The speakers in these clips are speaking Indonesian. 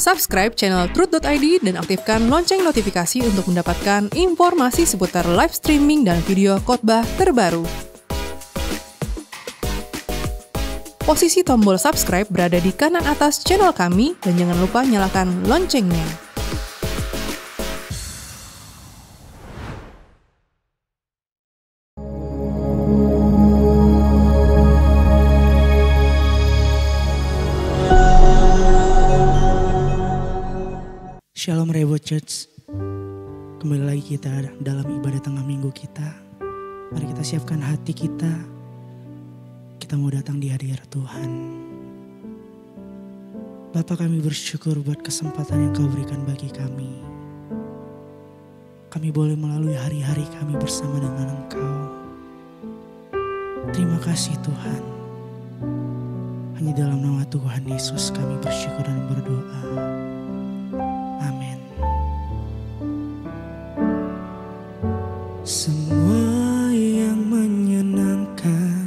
Subscribe channel Truth.id dan aktifkan lonceng notifikasi untuk mendapatkan informasi seputar live streaming dan video khotbah terbaru. Posisi tombol subscribe berada di kanan atas channel kami dan jangan lupa nyalakan loncengnya. Shalom Reward Church. Kembali lagi kita dalam ibadah tengah minggu kita. Mari kita siapkan hati kita. Kita mau datang di hadirat Tuhan. Bapa, kami bersyukur buat kesempatan yang Kau berikan bagi kami. Kami boleh melalui hari-hari kami bersama dengan Engkau. Terima kasih Tuhan. Hanya dalam nama Tuhan Yesus kami bersyukur dan berdoa. Amin. Semua yang menyenangkan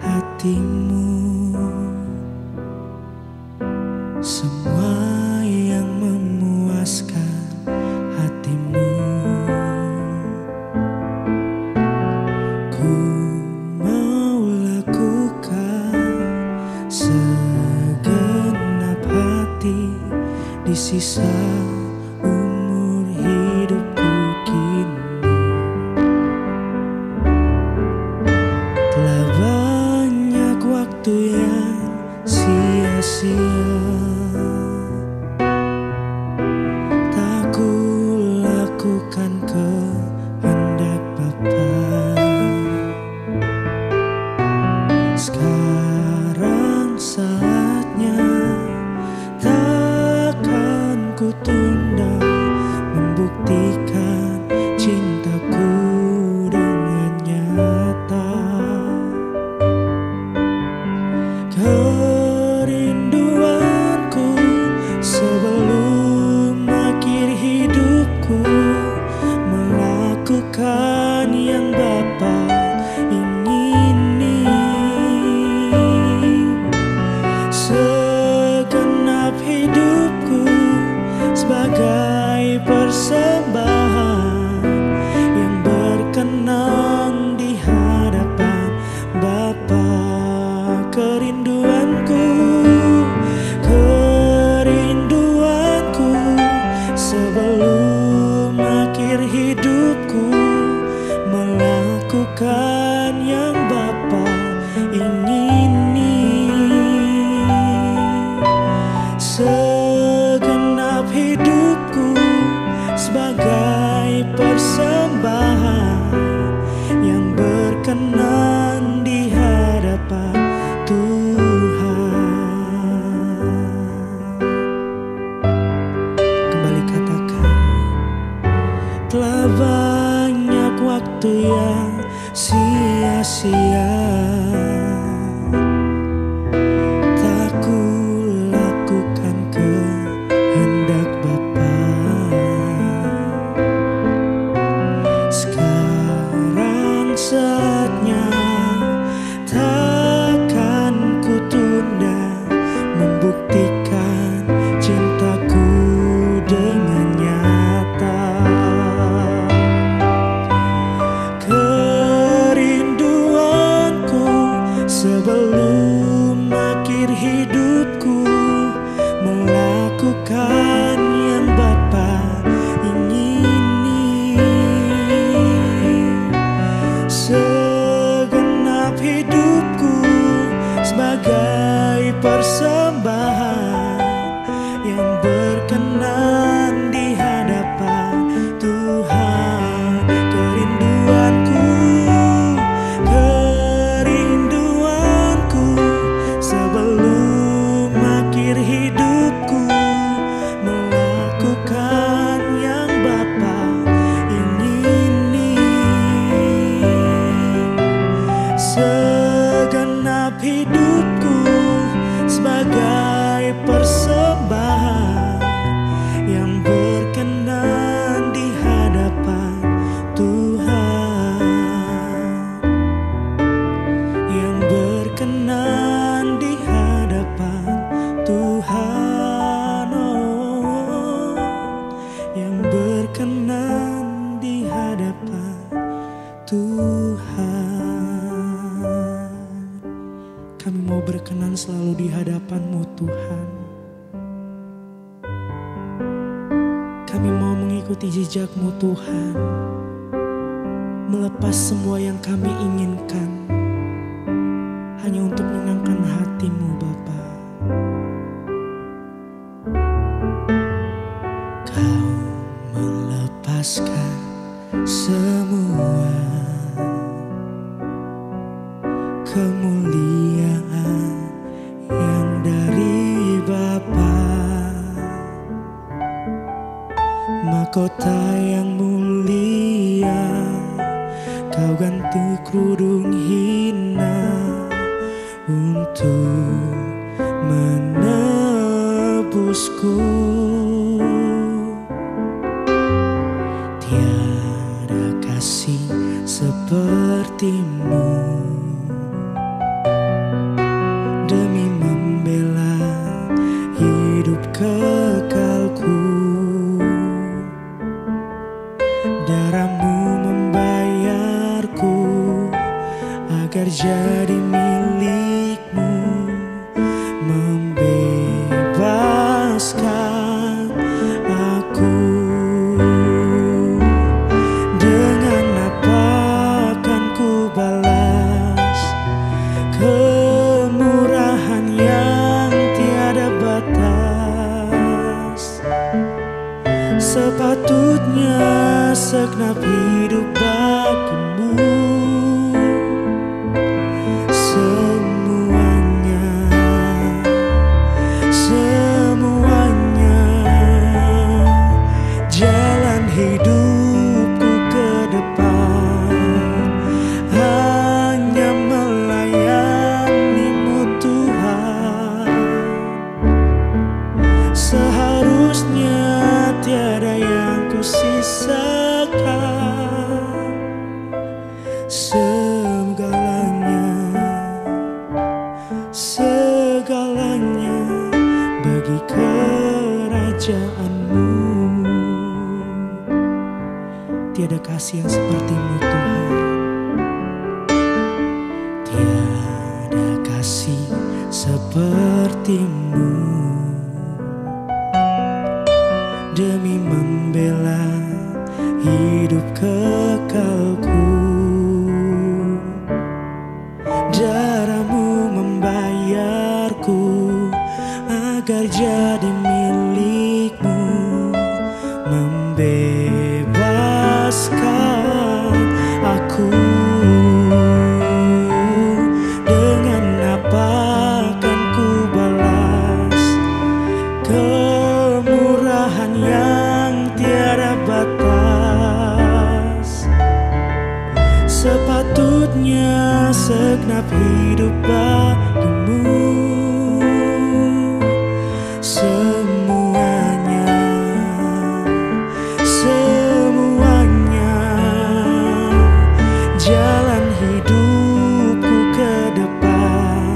hatimu, semua yang memuaskan hatimu, ku mau lakukan segenap hati di sisa umur hidupku kini. Telah banyak waktu yang sia-sia, tak ku lakukan kehendak Bapa. Sekarang saatnya ku tunda membuktikan cintaku dengan nyata. Kerinduanku sebelum akhir hidupku melakukan yang Bapa ingini. Segenap hidupku sebagai persembahan yang berkenan di hadapan Bapa. Kerinduanku sebelum akhir hidupku melakukan yang Bapa ingini. Segenap hidupku sebagai persembahan yang berkenan di hadapan Tuhan. Kembali katakan, telah banyak waktu yang sia-sia, tak ku lakukan kehendak Bapa. Sekarang saatnya Tuhan. Kami mau mengikuti jejak-Mu Tuhan, melepas semua yang kami inginkan hanya untuk menyenangkan hati-Mu Bapa. Kau melepaskan semua kemuliaan yang dari Bapa, mahkota yang mulia Kau ganti kerudung hina untuk menebusku. Tiada kasih seperti-Mu demi membela hidup kekalku. Darah-Mu membayarku agar jadi milik-Mu, membebaskan aku. Dengan apa akan ku balas kemurahan yang tiada batas? Sepatutnya segenap hidup bagimu, semuanya, semuanya. Jalan hidupku ke depan hanya melayani-Mu Tuhan. Seharusnya tiada yang kusisakan, segalanya, segalanya bagi kerajaan-Mu. Tiada kasih yang seperti-Mu Tuhan, tiada kasih seperti-Mu demi membela hidup kekalku. Darah-Mu membayarku agar jadi milik-Mu, membebaskan aku. Dengan apa akan ku balas kemurahan yang tiada batas? Sepatutnya segenap hidup bagimu, semuanya, semuanya. Jalan hidupku ke depan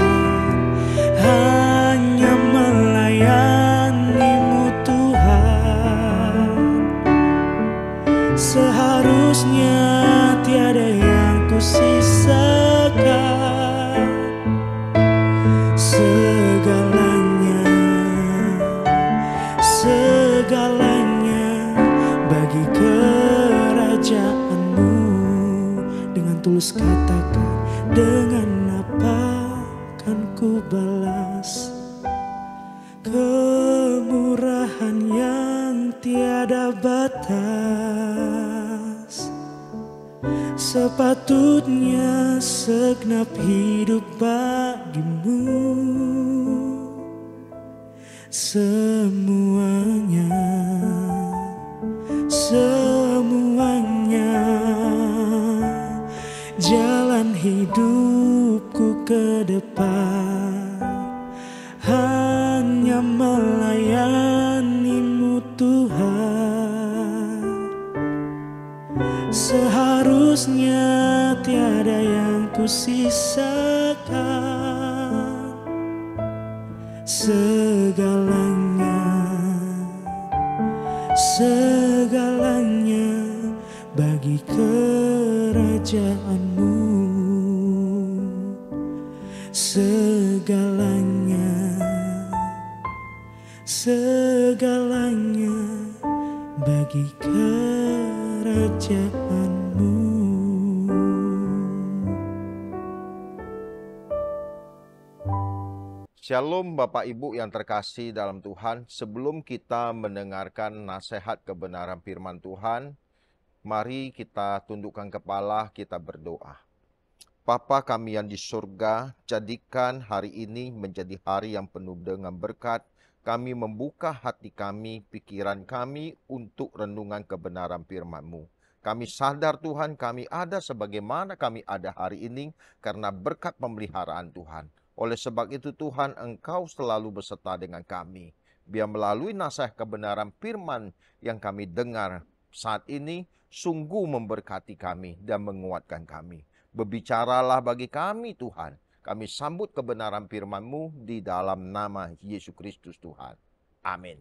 hanya melayani-Mu Tuhan. Seharusnya tiada yang kusisakan, segalanya, segalanya bagi kerajaan-Mu. Dengan tulus katakan, dengan apa kan ku balas kemurahan yang tiada batas? Sepatutnya segenap hidup bagimu, semuanya, semuanya. Jalan hidupku ke depan hanya melayani-Mu Tuhan. Seharusnya tiada yang kusisakan, segalanya, segalanya bagi kerajaan-Mu. Segalanya, segalanya bagi kerajaan-Mu. Shalom Bapak Ibu yang terkasih dalam Tuhan. Sebelum kita mendengarkan nasihat kebenaran firman Tuhan, mari kita tundukkan kepala, kita berdoa. Bapa kami yang di surga, jadikan hari ini menjadi hari yang penuh dengan berkat. Kami membuka hati kami, pikiran kami untuk renungan kebenaran firman-Mu. Kami sadar Tuhan, kami ada sebagaimana kami ada hari ini karena berkat pemeliharaan Tuhan. Oleh sebab itu Tuhan, Engkau selalu beserta dengan kami. Biar melalui nasihat kebenaran firman yang kami dengar saat ini, sungguh memberkati kami dan menguatkan kami. Berbicaralah bagi kami Tuhan. Kami sambut kebenaran firman-Mu di dalam nama Yesus Kristus Tuhan. Amin.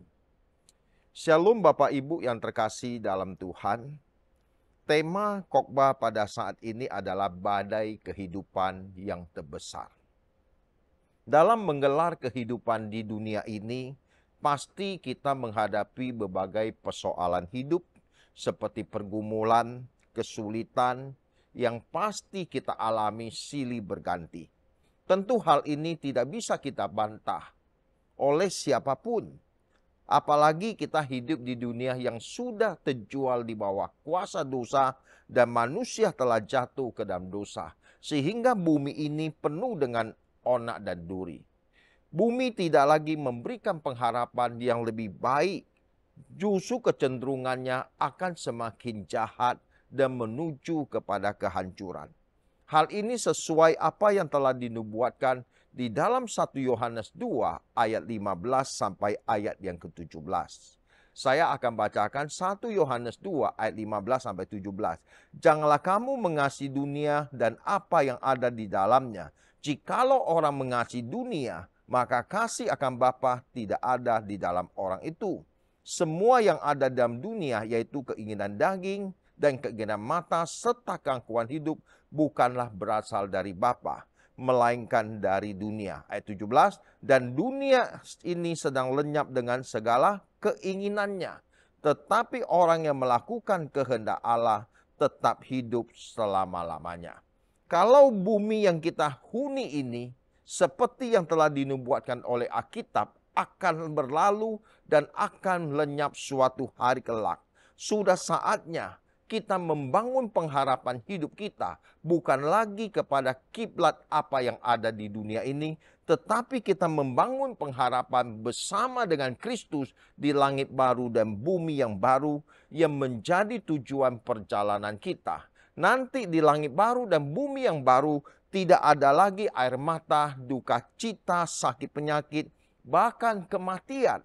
Shalom Bapak Ibu yang terkasih dalam Tuhan. Tema khotbah pada saat ini adalah badai kehidupan yang terbesar. Dalam menggelar kehidupan di dunia ini, pasti kita menghadapi berbagai persoalan hidup seperti pergumulan, kesulitan yang pasti kita alami silih berganti. Tentu hal ini tidak bisa kita bantah oleh siapapun. Apalagi kita hidup di dunia yang sudah terjual di bawah kuasa dosa dan manusia telah jatuh ke dalam dosa. Sehingga bumi ini penuh dengan onak dan duri. Bumi tidak lagi memberikan pengharapan yang lebih baik. Justru kecenderungannya akan semakin jahat dan menuju kepada kehancuran. Hal ini sesuai apa yang telah dinubuatkan di dalam 1 Yohanes 2 ayat 15 sampai ayat yang ke-17. Saya akan bacakan 1 Yohanes 2 ayat 15 sampai 17. Janganlah kamu mengasihi dunia dan apa yang ada di dalamnya. Jikalau orang mengasihi dunia, maka kasih akan Bapa tidak ada di dalam orang itu. Semua yang ada dalam dunia, yaitu keinginan daging dan keinginan mata serta keangkuhan hidup, bukanlah berasal dari Bapa, melainkan dari dunia. Ayat 17, dan dunia ini sedang lenyap dengan segala keinginannya. Tetapi orang yang melakukan kehendak Allah tetap hidup selama-lamanya. Kalau bumi yang kita huni ini, seperti yang telah dinubuatkan oleh Alkitab, akan berlalu dan akan lenyap suatu hari kelak. Sudah saatnya kita membangun pengharapan hidup kita, bukan lagi kepada kiblat apa yang ada di dunia ini, tetapi kita membangun pengharapan bersama dengan Kristus di langit baru dan bumi yang baru, yang menjadi tujuan perjalanan kita. Nanti di langit baru dan bumi yang baru tidak ada lagi air mata, duka cita, sakit penyakit, bahkan kematian.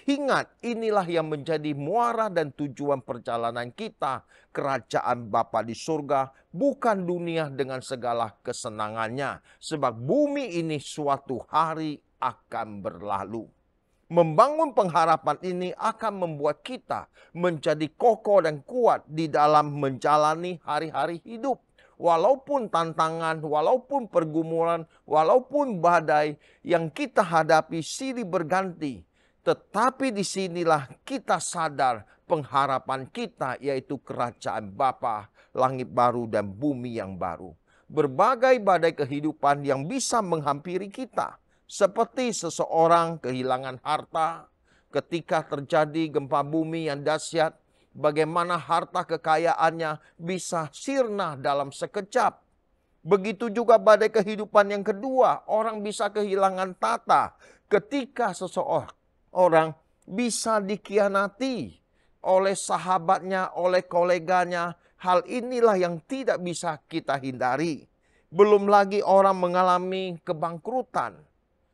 Ingat, inilah yang menjadi muara dan tujuan perjalanan kita, kerajaan Bapa di surga, bukan dunia dengan segala kesenangannya. Sebab bumi ini suatu hari akan berlalu. Membangun pengharapan ini akan membuat kita menjadi kokoh dan kuat di dalam menjalani hari-hari hidup. Walaupun tantangan, walaupun pergumulan, walaupun badai yang kita hadapi silih berganti. Tetapi disinilah kita sadar pengharapan kita, yaitu kerajaan Bapa, langit baru dan bumi yang baru. Berbagai badai kehidupan yang bisa menghampiri kita. Seperti seseorang kehilangan harta, ketika terjadi gempa bumi yang dahsyat, bagaimana harta kekayaannya bisa sirna dalam sekejap. Begitu juga badai kehidupan yang kedua, orang bisa kehilangan tata ketika seseorang bisa dikhianati oleh sahabatnya, oleh koleganya. Hal inilah yang tidak bisa kita hindari. Belum lagi orang mengalami kebangkrutan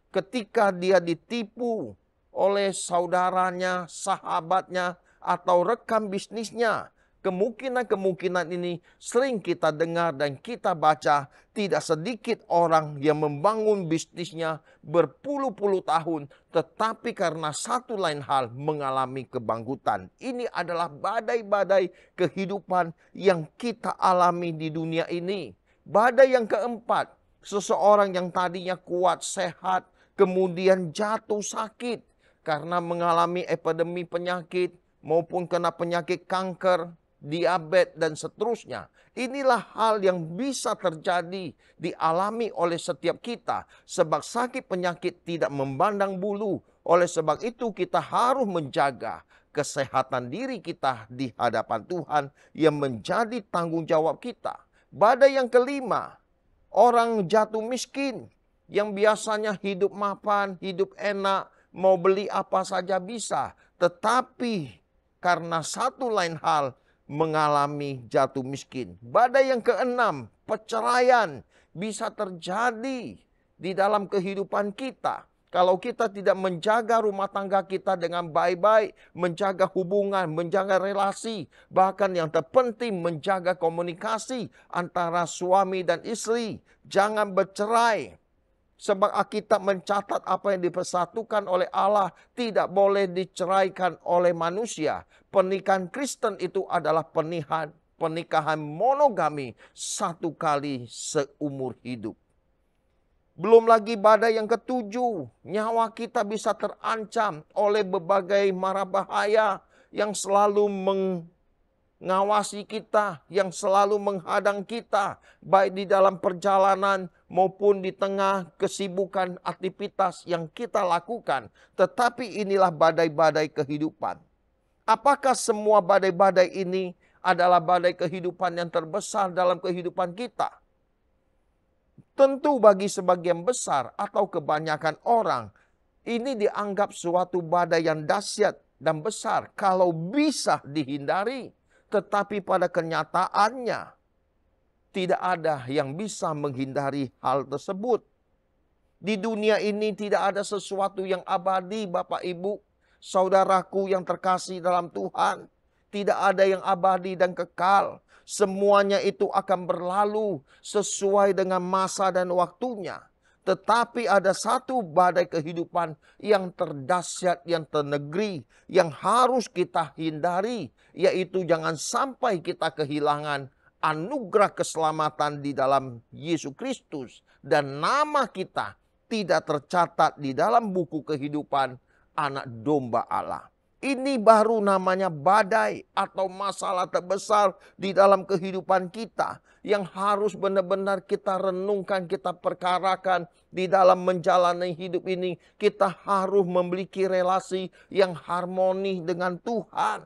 ketika dia ditipu oleh saudaranya, sahabatnya, atau rekan bisnisnya. Kemungkinan-kemungkinan ini sering kita dengar dan kita baca. Tidak sedikit orang yang membangun bisnisnya berpuluh-puluh tahun, tetapi karena satu lain hal mengalami kebangkrutan. Ini adalah badai-badai kehidupan yang kita alami di dunia ini. Badai yang keempat, seseorang yang tadinya kuat, sehat, kemudian jatuh sakit. karena mengalami epidemi penyakit maupun kena penyakit kanker, diabetes dan seterusnya. Inilah hal yang bisa terjadi dialami oleh setiap kita. Sebab sakit penyakit tidak memandang bulu. Oleh sebab itu kita harus menjaga kesehatan diri kita di hadapan Tuhan yang menjadi tanggung jawab kita. Badai yang kelima, orang jatuh miskin yang biasanya hidup mapan, hidup enak, mau beli apa saja bisa. Tetapi karena satu lain hal mengalami jatuh miskin. Badai yang keenam, perceraian bisa terjadi di dalam kehidupan kita. Kalau kita tidak menjaga rumah tangga kita dengan baik-baik, menjaga hubungan, menjaga relasi, bahkan yang terpenting menjaga komunikasi antara suami dan istri. Jangan bercerai. Sebab Alkitab mencatat apa yang dipersatukan oleh Allah tidak boleh diceraikan oleh manusia. Pernikahan Kristen itu adalah pernikahan monogami satu kali seumur hidup. Belum lagi badai yang ketujuh, nyawa kita bisa terancam oleh berbagai mara bahaya yang selalu mengawasi kita, yang selalu menghadang kita, baik di dalam perjalanan maupun di tengah kesibukan aktivitas yang kita lakukan. Tetapi inilah badai-badai kehidupan. Apakah semua badai-badai ini adalah badai kehidupan yang terbesar dalam kehidupan kita? Tentu bagi sebagian besar atau kebanyakan orang, ini dianggap suatu badai yang dahsyat dan besar kalau bisa dihindari. Tetapi pada kenyataannya, tidak ada yang bisa menghindari hal tersebut. Di dunia ini tidak ada sesuatu yang abadi, Bapak Ibu, saudaraku yang terkasih dalam Tuhan. Tidak ada yang abadi dan kekal. Semuanya itu akan berlalu sesuai dengan masa dan waktunya. Tetapi ada satu badai kehidupan yang terdahsyat, yang ternegeri, yang harus kita hindari. Yaitu jangan sampai kita kehilangan anugerah keselamatan di dalam Yesus Kristus. Dan nama kita tidak tercatat di dalam buku kehidupan anak domba Allah. Ini baru namanya badai atau masalah terbesar di dalam kehidupan kita. Yang harus benar-benar kita renungkan, kita perkarakan di dalam menjalani hidup ini. Kita harus memiliki relasi yang harmoni dengan Tuhan.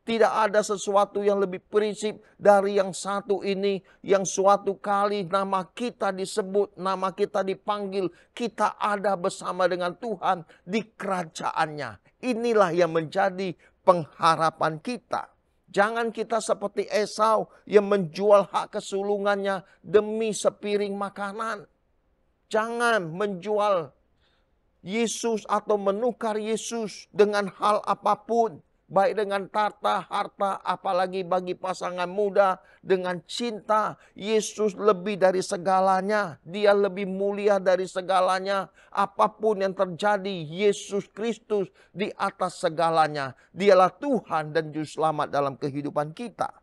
Tidak ada sesuatu yang lebih prinsip dari yang satu ini. Yang suatu kali nama kita disebut, nama kita dipanggil. Kita ada bersama dengan Tuhan di kerajaannya. Inilah yang menjadi pengharapan kita. Jangan kita seperti Esau yang menjual hak kesulungannya demi sepiring makanan. Jangan menjual Yesus atau menukar Yesus dengan hal apapun. Baik dengan harta, apalagi bagi pasangan muda dengan cinta. Yesus lebih dari segalanya. Dia lebih mulia dari segalanya. Apapun yang terjadi, Yesus Kristus di atas segalanya. Dialah Tuhan dan Juru Selamat dalam kehidupan kita.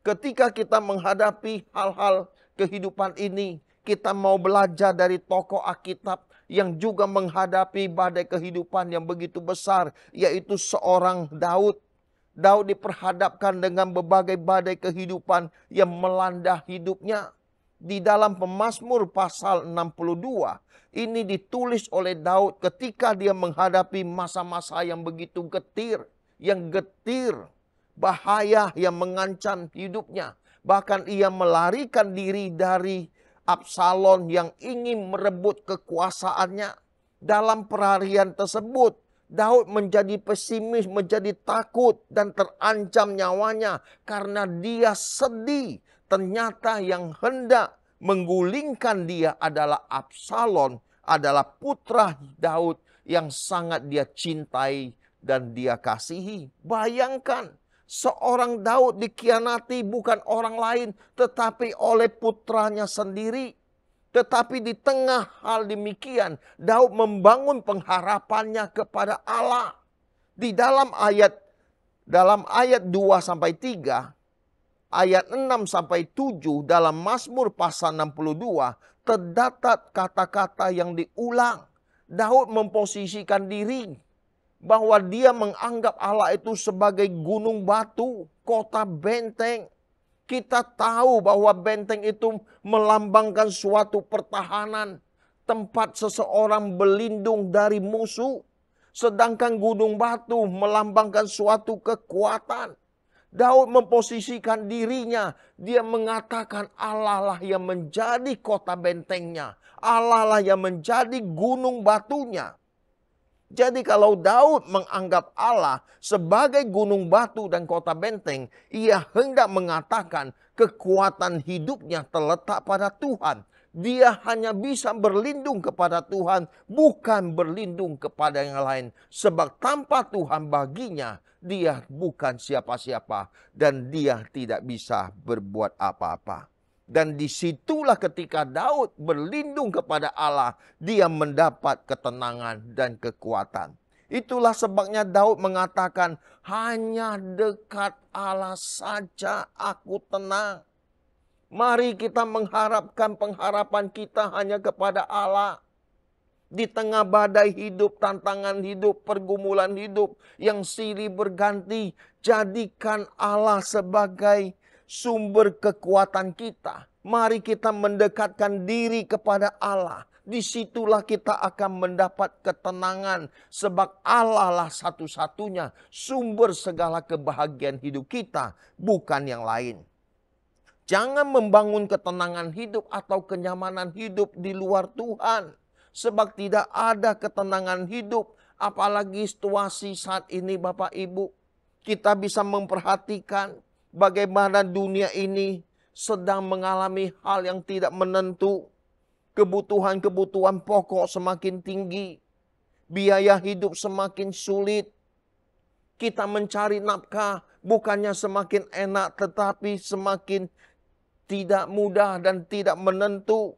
Ketika kita menghadapi hal-hal kehidupan ini, kita mau belajar dari tokoh Alkitab yang juga menghadapi badai kehidupan yang begitu besar, yaitu seorang Daud. Daud diperhadapkan dengan berbagai badai kehidupan yang melanda hidupnya. Di dalam Pemazmur pasal 62, ini ditulis oleh Daud ketika dia menghadapi masa-masa yang begitu getir, bahaya yang mengancam hidupnya. Bahkan ia melarikan diri dari Absalom yang ingin merebut kekuasaannya. Dalam perharian tersebut, Daud menjadi pesimis, menjadi takut dan terancam nyawanya karena dia sedih. Ternyata yang hendak menggulingkan dia adalah Absalom, adalah putra Daud yang sangat dia cintai dan dia kasihi. Bayangkan, seorang Daud dikhianati bukan orang lain tetapi oleh putranya sendiri. Tetapi di tengah hal demikian, Daud membangun pengharapannya kepada Allah. Di dalam ayat 2-3, ayat 6-7 dalam Mazmur pasal 62 terdapat kata-kata yang diulang. Daud memposisikan diri bahwa dia menganggap Allah itu sebagai gunung batu, kota benteng. Kita tahu bahwa benteng itu melambangkan suatu pertahanan, tempat seseorang berlindung dari musuh. Sedangkan gunung batu melambangkan suatu kekuatan. Daud memposisikan dirinya, dia mengatakan Allah lah yang menjadi kota bentengnya. Allah lah yang menjadi gunung batunya. Jadi kalau Daud menganggap Allah sebagai gunung batu dan kota benteng, ia hendak mengatakan kekuatan hidupnya terletak pada Tuhan. Dia hanya bisa berlindung kepada Tuhan, bukan berlindung kepada yang lain. Sebab tanpa Tuhan baginya, dia bukan siapa-siapa dan dia tidak bisa berbuat apa-apa. Dan disitulah ketika Daud berlindung kepada Allah, dia mendapat ketenangan dan kekuatan. Itulah sebabnya Daud mengatakan, hanya dekat Allah saja aku tenang. Mari kita mengharapkan pengharapan kita hanya kepada Allah. Di tengah badai hidup, tantangan hidup, pergumulan hidup yang silih berganti, jadikan Allah sebagai sumber kekuatan kita. Mari kita mendekatkan diri kepada Allah. Disitulah kita akan mendapat ketenangan. Sebab Allah lah satu-satunya sumber segala kebahagiaan hidup kita. Bukan yang lain. Jangan membangun ketenangan hidup atau kenyamanan hidup di luar Tuhan. Sebab tidak ada ketenangan hidup. Apalagi situasi saat ini Bapak Ibu. Kita bisa memperhatikan bagaimana dunia ini sedang mengalami hal yang tidak menentu. Kebutuhan-kebutuhan pokok semakin tinggi. Biaya hidup semakin sulit. Kita mencari nafkah bukannya semakin enak tetapi semakin tidak mudah dan tidak menentu.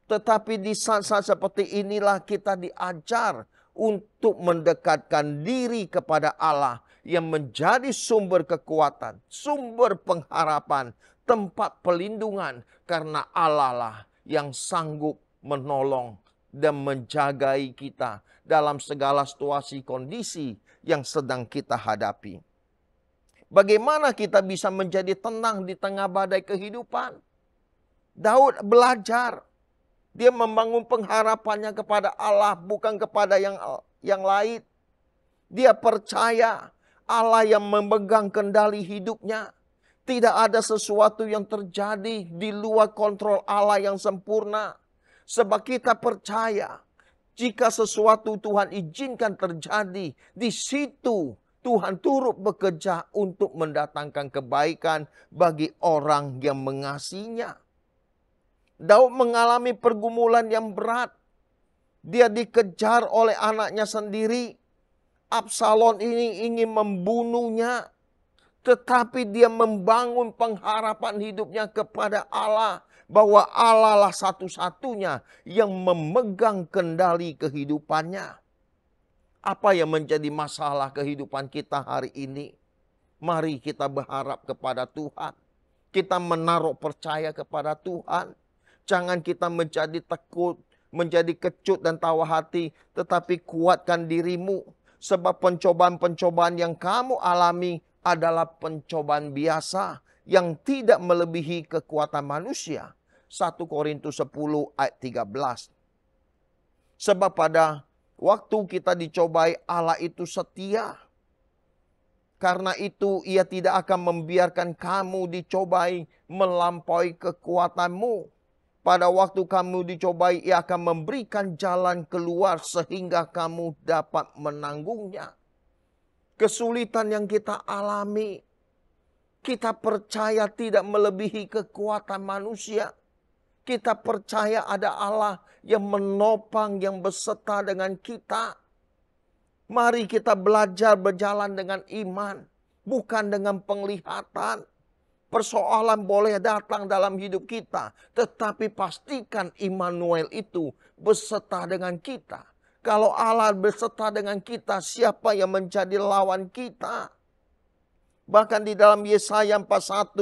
Tetapi di saat-saat seperti inilah kita diajar untuk mendekatkan diri kepada Allah yang menjadi sumber kekuatan, sumber pengharapan, tempat pelindungan. Karena Allah lah yang sanggup menolong dan menjagai kita dalam segala situasi kondisi yang sedang kita hadapi. Bagaimana kita bisa menjadi tenang di tengah badai kehidupan? Daud belajar. Dia membangun pengharapannya kepada Allah, bukan kepada yang lain. Dia percaya Allah yang memegang kendali hidupnya. Tidak ada sesuatu yang terjadi di luar kontrol Allah yang sempurna. Sebab kita percaya jika sesuatu Tuhan izinkan terjadi, di situ Tuhan turut bekerja untuk mendatangkan kebaikan bagi orang yang mengasihinya. Daud mengalami pergumulan yang berat. Dia dikejar oleh anaknya sendiri. Absalom ini ingin membunuhnya. Tetapi dia membangun pengharapan hidupnya kepada Allah. Bahwa Allah lah satu-satunya yang memegang kendali kehidupannya. Apa yang menjadi masalah kehidupan kita hari ini? Mari kita berharap kepada Tuhan. Kita menaruh percaya kepada Tuhan. Jangan kita menjadi takut, menjadi kecut dan tawa hati. Tetapi kuatkan dirimu. Sebab pencobaan-pencobaan yang kamu alami adalah pencobaan biasa. Yang tidak melebihi kekuatan manusia. 1 Korintus 10 ayat 13. Sebab pada waktu kita dicobai Allah itu setia. Karena itu ia tidak akan membiarkan kamu dicobai melampaui kekuatanmu. Pada waktu kamu dicobai, ia akan memberikan jalan keluar sehingga kamu dapat menanggungnya. Kesulitan yang kita alami, kita percaya tidak melebihi kekuatan manusia. Kita percaya ada Allah yang menopang, yang beserta dengan kita. Mari kita belajar berjalan dengan iman, bukan dengan penglihatan. Persoalan boleh datang dalam hidup kita, tetapi pastikan Immanuel itu beserta dengan kita. Kalau Allah beserta dengan kita, siapa yang menjadi lawan kita? Bahkan di dalam Yesaya 41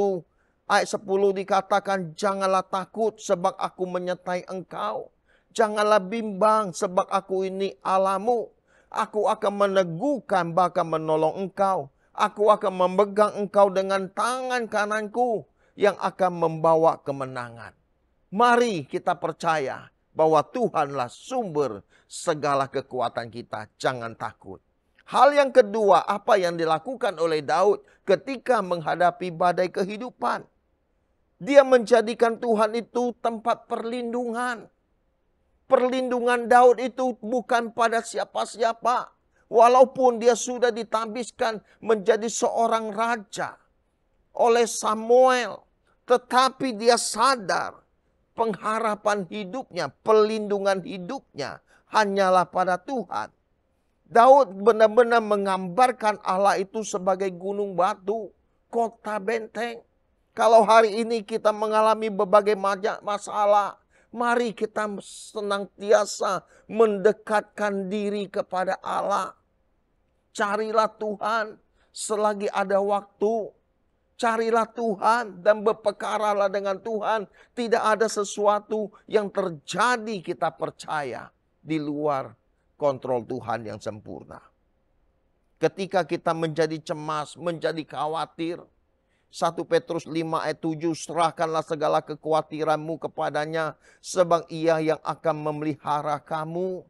ayat 10 dikatakan, janganlah takut sebab aku menyertai engkau. Janganlah bimbang sebab aku ini Allah-Mu. Aku akan meneguhkan bahkan menolong engkau. Aku akan memegang engkau dengan tangan kananku yang akan membawa kemenangan. Mari kita percaya bahwa Tuhanlah sumber segala kekuatan kita. Jangan takut. Hal yang kedua, apa yang dilakukan oleh Daud ketika menghadapi badai kehidupan. Dia menjadikan Tuhan itu tempat perlindungan. Perlindungan Daud itu bukan pada siapa-siapa. Walaupun dia sudah ditabiskan menjadi seorang raja oleh Samuel. Tetapi dia sadar pengharapan hidupnya, perlindungan hidupnya hanyalah pada Tuhan. Daud benar-benar menggambarkan Allah itu sebagai gunung batu, kota benteng. Kalau hari ini kita mengalami berbagai masalah, mari kita senantiasa mendekatkan diri kepada Allah. Carilah Tuhan selagi ada waktu. Carilah Tuhan dan berpekaralah dengan Tuhan. Tidak ada sesuatu yang terjadi kita percaya di luar kontrol Tuhan yang sempurna. Ketika kita menjadi cemas, menjadi khawatir. 1 Petrus 5 ayat 7, serahkanlah segala kekhawatiranmu kepadanya, sebab ia yang akan memelihara kamu.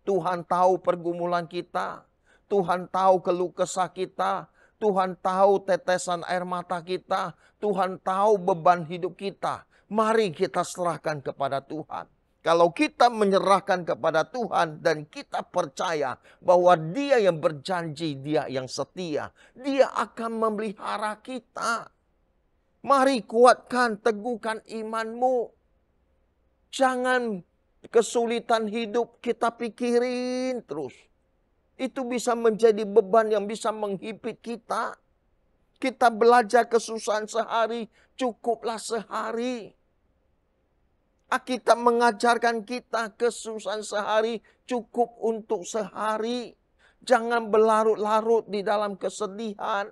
Tuhan tahu pergumulan kita. Tuhan tahu keluh kesah kita. Tuhan tahu tetesan air mata kita. Tuhan tahu beban hidup kita. Mari kita serahkan kepada Tuhan. Kalau kita menyerahkan kepada Tuhan dan kita percaya bahwa Dia yang berjanji, Dia yang setia, Dia akan memelihara kita. Mari kuatkan, teguhkan imanmu. Jangan kesulitan hidup kita pikirin terus. Itu bisa menjadi beban yang bisa menghipit kita. Kita belajar kesusahan sehari, cukuplah sehari. Alkitab mengajarkan kita kesusahan sehari cukup untuk sehari. Jangan berlarut-larut di dalam kesedihan,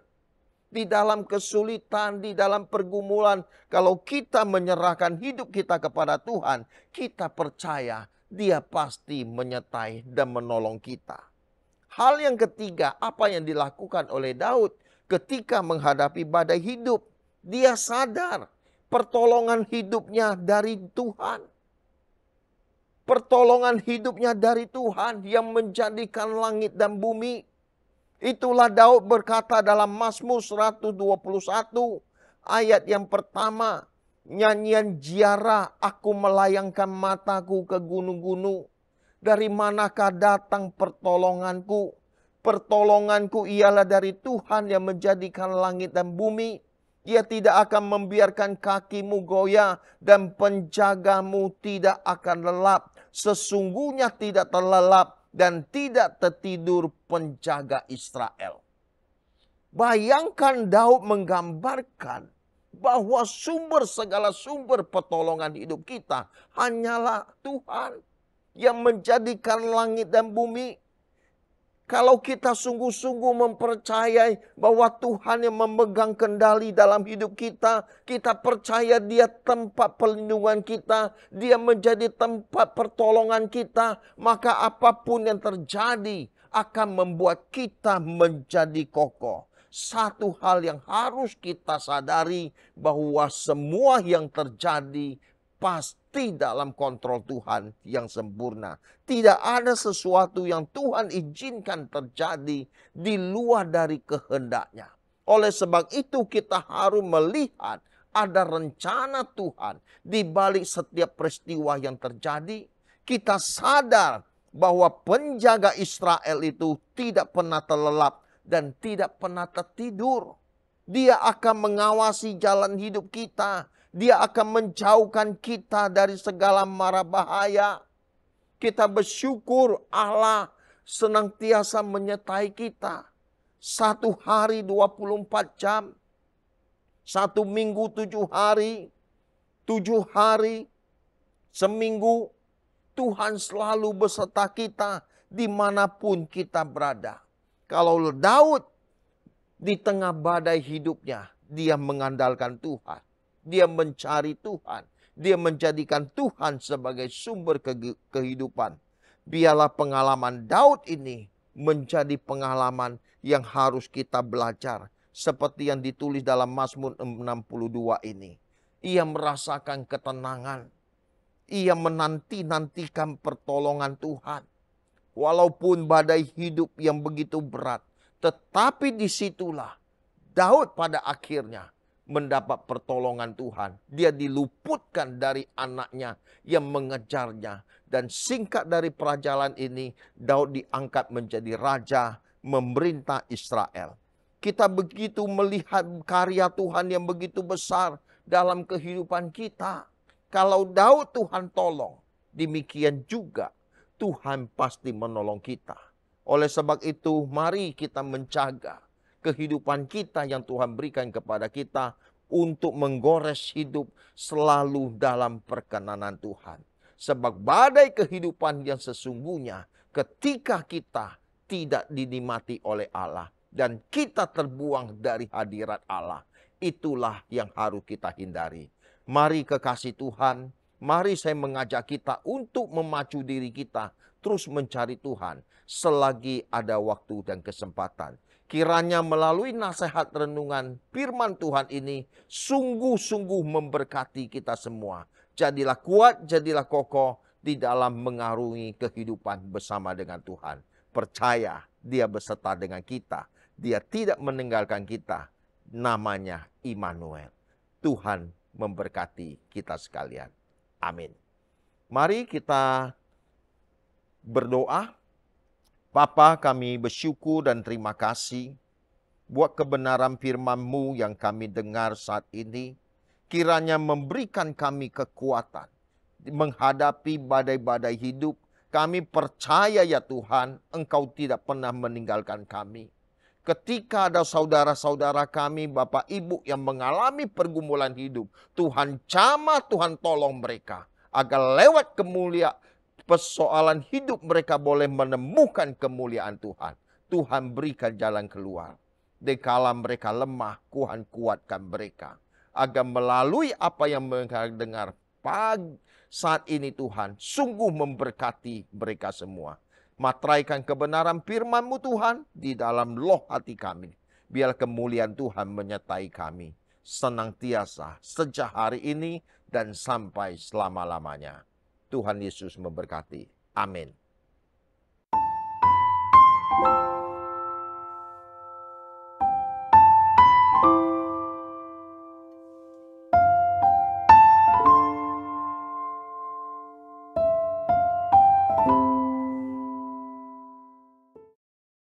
di dalam kesulitan, di dalam pergumulan. Kalau kita menyerahkan hidup kita kepada Tuhan, kita percaya Dia pasti menyertai dan menolong kita. Hal yang ketiga, apa yang dilakukan oleh Daud ketika menghadapi badai hidup. Dia sadar pertolongan hidupnya dari Tuhan. Pertolongan hidupnya dari Tuhan yang menjadikan langit dan bumi. Itulah Daud berkata dalam Mazmur 121 ayat yang pertama. Nyanyian ziarah, aku melayangkan mataku ke gunung-gunung. Dari manakah datang pertolonganku? Pertolonganku ialah dari Tuhan yang menjadikan langit dan bumi. Ia tidak akan membiarkan kakimu goyah dan penjagamu tidak akan lelap. Sesungguhnya tidak terlelap dan tidak tertidur penjaga Israel. Bayangkan Daud menggambarkan bahwa segala sumber pertolongan hidup kita hanyalah Tuhan yang menjadikan langit dan bumi. Kalau kita sungguh-sungguh mempercayai bahwa Tuhan yang memegang kendali dalam hidup kita, kita percaya Dia tempat perlindungan kita, Dia menjadi tempat pertolongan kita, maka apapun yang terjadi akan membuat kita menjadi kokoh. Satu hal yang harus kita sadari bahwa semua yang terjadi pasti dalam kontrol Tuhan yang sempurna. Tidak ada sesuatu yang Tuhan izinkan terjadi di luar dari kehendaknya. Oleh sebab itu kita harus melihat ada rencana Tuhan di balik setiap peristiwa yang terjadi. Kita sadar bahwa penjaga Israel itu tidak pernah terlelap dan tidak pernah tertidur. Dia akan mengawasi jalan hidup kita. Dia akan menjauhkan kita dari segala mara bahaya. Kita bersyukur Allah senantiasa menyertai kita. 1 hari 24 jam. 1 minggu 7 hari. 7 hari. Seminggu. Tuhan selalu beserta kita dimanapun kita berada. Kalau Daud di tengah badai hidupnya, dia mengandalkan Tuhan. Dia mencari Tuhan. Dia menjadikan Tuhan sebagai sumber kehidupan. Biarlah pengalaman Daud ini menjadi pengalaman yang harus kita belajar. Seperti yang ditulis dalam Mazmur 62 ini. Ia merasakan ketenangan. Ia menanti-nantikan pertolongan Tuhan. Walaupun badai hidup yang begitu berat. Tetapi disitulah Daud pada akhirnya mendapat pertolongan Tuhan. Dia diluputkan dari anaknya yang mengejarnya. Dan singkat dari perjalanan ini, Daud diangkat menjadi raja, memerintah Israel. Kita begitu melihat karya Tuhan yang begitu besar dalam kehidupan kita. Kalau Daud Tuhan tolong, demikian juga Tuhan pasti menolong kita. Oleh sebab itu, mari kita menjaga kehidupan kita yang Tuhan berikan kepada kita untuk menggores hidup selalu dalam perkenanan Tuhan. Sebab badai kehidupan yang sesungguhnya ketika kita tidak dinikmati oleh Allah dan kita terbuang dari hadirat Allah, itulah yang harus kita hindari. Mari kekasih Tuhan, mari saya mengajak kita untuk memacu diri kita terus mencari Tuhan selagi ada waktu dan kesempatan. Kiranya melalui nasihat renungan firman Tuhan ini sungguh-sungguh memberkati kita semua. Jadilah kuat, jadilah kokoh di dalam mengarungi kehidupan bersama dengan Tuhan. Percaya Dia beserta dengan kita. Dia tidak meninggalkan kita. Namanya Immanuel. Tuhan memberkati kita sekalian. Amin. Mari kita berdoa. Bapa, kami bersyukur dan terima kasih buat kebenaran firman-Mu yang kami dengar saat ini. Kiranya memberikan kami kekuatan menghadapi badai-badai hidup. Kami percaya ya Tuhan, Engkau tidak pernah meninggalkan kami. Ketika ada saudara-saudara kami, Bapak Ibu yang mengalami pergumulan hidup, Tuhan jamah, Tuhan tolong mereka. Agar lewat kemuliaan persoalan hidup mereka boleh menemukan kemuliaan Tuhan. Tuhan berikan jalan keluar. Dikala mereka lemah, Tuhan kuatkan mereka. Agar melalui apa yang mereka dengar pagi saat ini Tuhan, sungguh memberkati mereka semua. Materaikan kebenaran firman-Mu Tuhan di dalam loh hati kami. Biar kemuliaan Tuhan menyertai kami. Senantiasa sejak hari ini dan sampai selama-lamanya. Tuhan Yesus memberkati. Amin.